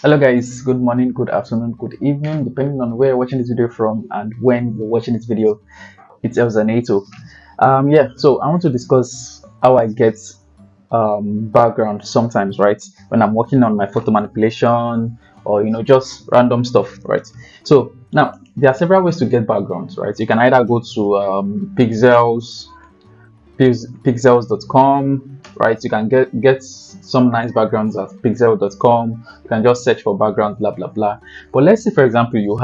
Hello guys, good morning, good afternoon, good evening, depending on where you're watching this video from and when you're watching this video. It's Elzanato. So I want to discuss how I get background sometimes, right? When I'm working on my photo manipulation or just random stuff, right? So now there are several ways to get backgrounds, right? You can either go to pixels.com, right? You can get some nice backgrounds at pixel.com. You can just search for background, blah blah blah. But let's say, for example, you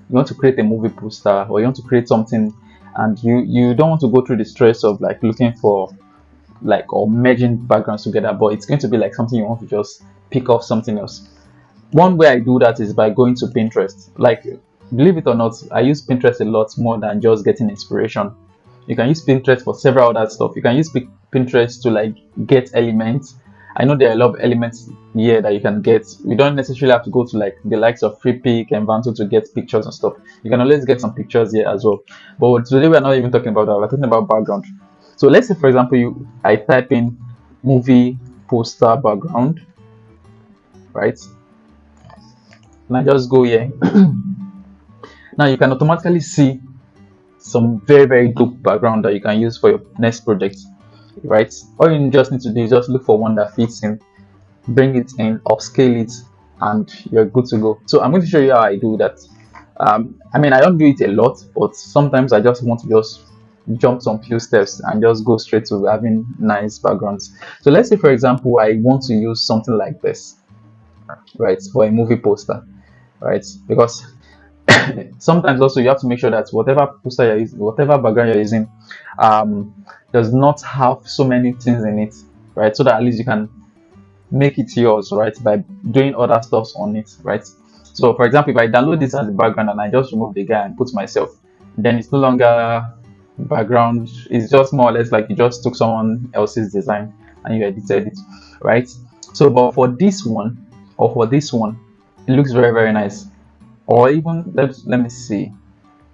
want to create a movie poster, or you want to create something, and you don't want to go through the stress of like looking for like or merging backgrounds together, but it's going to be like something you want to just pick off something else. One way I do that is by going to Pinterest. Like, believe it or not, I use Pinterest a lot more than just getting inspiration. You can use Pinterest for several other stuff. You can use Pinterest to like get elements. I know there are a lot of elements here that you can get. You don't necessarily have to go to like the likes of FreePic and Vanto to get pictures and stuff. You can always get some pictures here as well. But today we're not even talking about that. We're talking about background. So let's say, for example, I type in movie poster background, right? And I just go here. Now you can automatically see some very dope background that you can use for your next project, right? All you just need to do is just look for one that fits in, bring it in, upscale it, and you're good to go. So I'm going to show you how I do that. I don't do it a lot, but sometimes I just want to just jump some few steps and just go straight to having nice backgrounds. So let's say, for example, I want to use something like this, right, for a movie poster, right? Because sometimes also you have to make sure that whatever poster you're using, whatever background you're using, does not have so many things in it, right? So that at least you can make it yours, right, by doing other stuff on it, right? So for example, if I download this as a background and I just remove the guy and put myself, then it's no longer background. It's just more or less like you just took someone else's design and you edited it, right? So but for this one or for this one, it looks very nice. Or even let me see,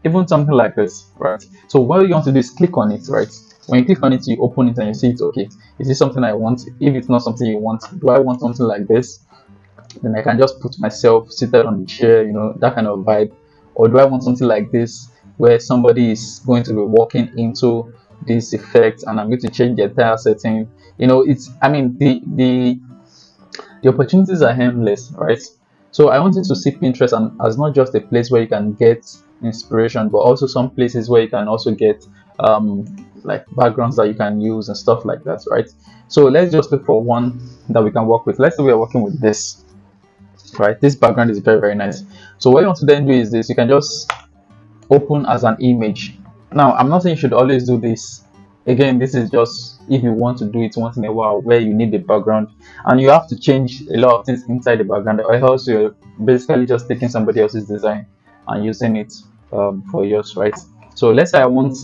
even something like this, right? So what you want to do is click on it, right? When you click on it, you open it and you see it. Okay, is this something I want? If it's not something you want, do I want something like this? Then I can just put myself seated on the chair, that kind of vibe. Or do I want something like this where somebody is going to be walking into this effect and I'm going to change the entire setting? The opportunities are endless, right? So I wanted to see Pinterest and as not just a place where you can get inspiration, but also some places where you can also get like backgrounds that you can use and stuff like that, right? So let's just look for one that we can work with. Let's say we are working with this, right? This background is very nice. So what you want to then do is this: you can just open as an image. Now I'm not saying you should always do this. Again, this is just if you want to do it once in a while where you need the background and you have to change a lot of things inside the background, or else you're basically just taking somebody else's design and using it for yours, right? So let's say I want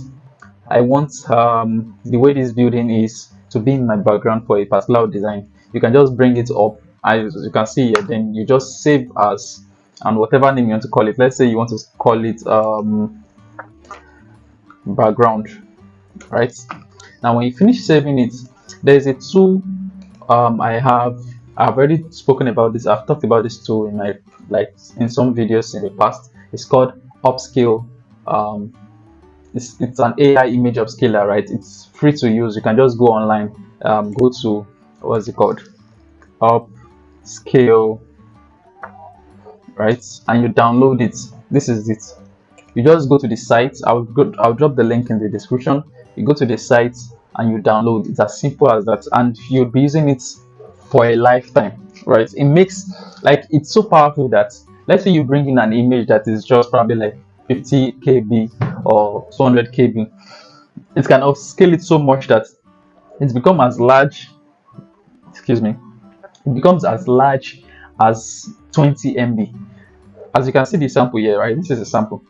the way this building is to be in my background for a particular design. You can just bring it up as you can see here, then you just save as and whatever name you want to call it. Let's say you want to call it background, right? Now when you finish saving it, there's a tool I've already spoken about this. I've talked about this tool in in some videos in the past. It's called Upscale. It's an AI image upscaler, right? It's free to use. You can just go online, go to what's it called, Upscale, right? And you download it. This is it. You just go to the site. I'll drop the link in the description. You go to the site and you download. It's as simple as that, and you'll be using it for a lifetime, right? It makes it's so powerful that let's say you bring in an image that is just probably like 50 kb or 200 kb, it can upscale it so much that it's become as large, excuse me, it becomes as large as 20 MB. As you can see the sample here, right? This is a sample,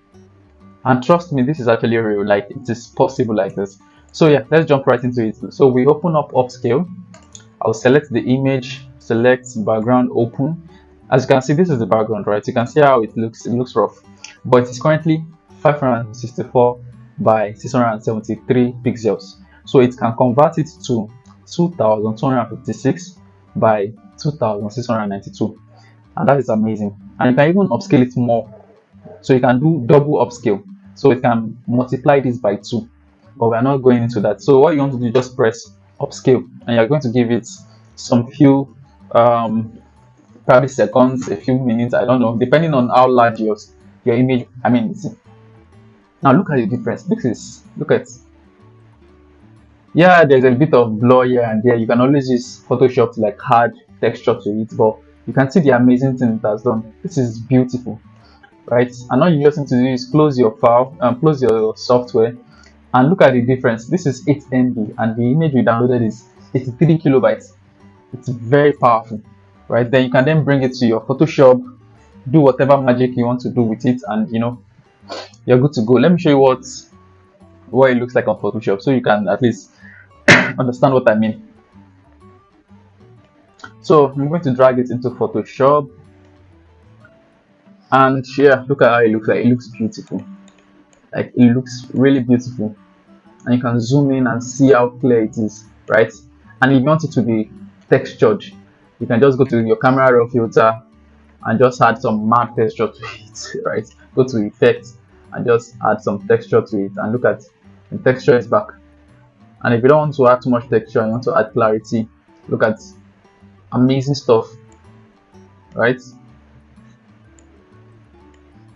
and trust me, this is actually real. Like, it is possible like this. So yeah, let's jump right into it. So we open up Upscale. I'll select the image, select background, open. As you can see, this is the background, right? You can see how it looks. It looks rough, but it's currently 564 by 673 pixels. So it can convert it to 2256 by 2692. and that is amazing. And you can even upscale it more, so you can do double upscale, so it can multiply this by 2, but we're not going into that. So what you want to do, just press upscale, and you're going to give it some few probably seconds, a few minutes, I don't know, depending on how large your image. I mean, now look at the difference. Look at, yeah, there's a bit of blur here and there. You can always use Photoshop to like add texture to it, but you can see the amazing thing it has done. This is beautiful, right? And all you just need to do is close your file and close your software, and look at the difference. This is 8 MB and the image we downloaded is 83 kilobytes. It's very powerful, right? Then you can then bring it to your Photoshop, do whatever magic you want to do with it, and you're good to go. Let me show you what it looks like on Photoshop, so you can at least understand what I mean. So I'm going to drag it into Photoshop, and yeah, look at how it looks like. It looks beautiful. Like, it looks really beautiful, and you can zoom in and see how clear it is, right? And if you want it to be textured, you can just go to your camera raw filter and just add some matte texture to it, right? Go to effects and just add some texture to it, and look at the texture is back. And if you don't want to add too much texture and you want to add clarity, look at amazing stuff, right?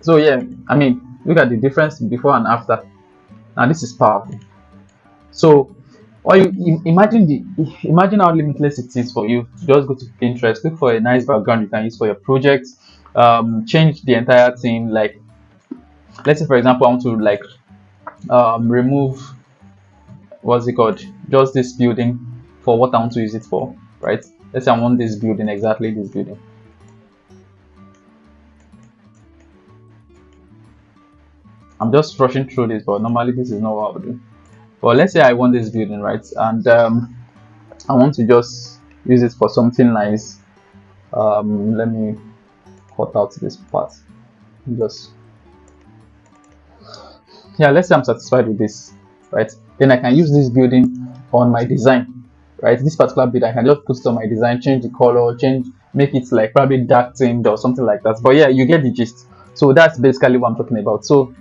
So yeah, I mean, look at the difference before and after. Now this is powerful. So, or imagine how limitless it is for you to just go to Pinterest, look for a nice background you can use for your project, change the entire thing. Like, let's say for example, I want to like remove, what's it called, just this building for what I want to use it for, right? Let's say I want this building, exactly this building. I'm just rushing through this, but normally this is not what I would do. But let's say I want this building, right? And I want to just use it for something nice. Let me cut out this part. Just, yeah, let's say I'm satisfied with this, right? Then I can use this building on my design, right? This particular building, I can just put it on my design, change the color, make it like probably dark themed or something like that. But yeah, you get the gist. So that's basically what I'm talking about. So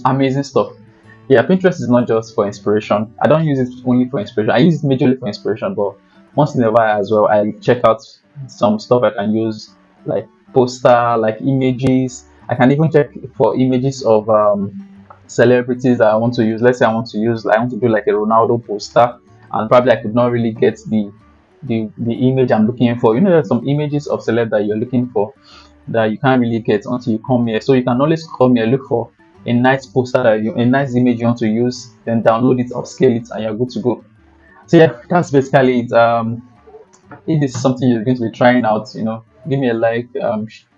amazing stuff. Yeah, Pinterest is not just for inspiration. I don't use it only for inspiration. I use it majorly for inspiration, but once in a while as well, I check out some stuff I can use, like poster, like images. I can even check for images of celebrities that I want to use. Let's say I want to do like a Ronaldo poster, and probably I could not really get the image I'm looking for. There's some images of celeb that you're looking for that you can't really get until you come here. So you can always come here, look for a nice poster, a nice image you want to use, then download it, upscale it, and you're good to go. So yeah, that's basically it. If this is something you're going to be trying out, give me a like,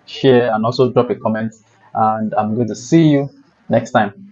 share, and also drop a comment. And I'm going to see you next time.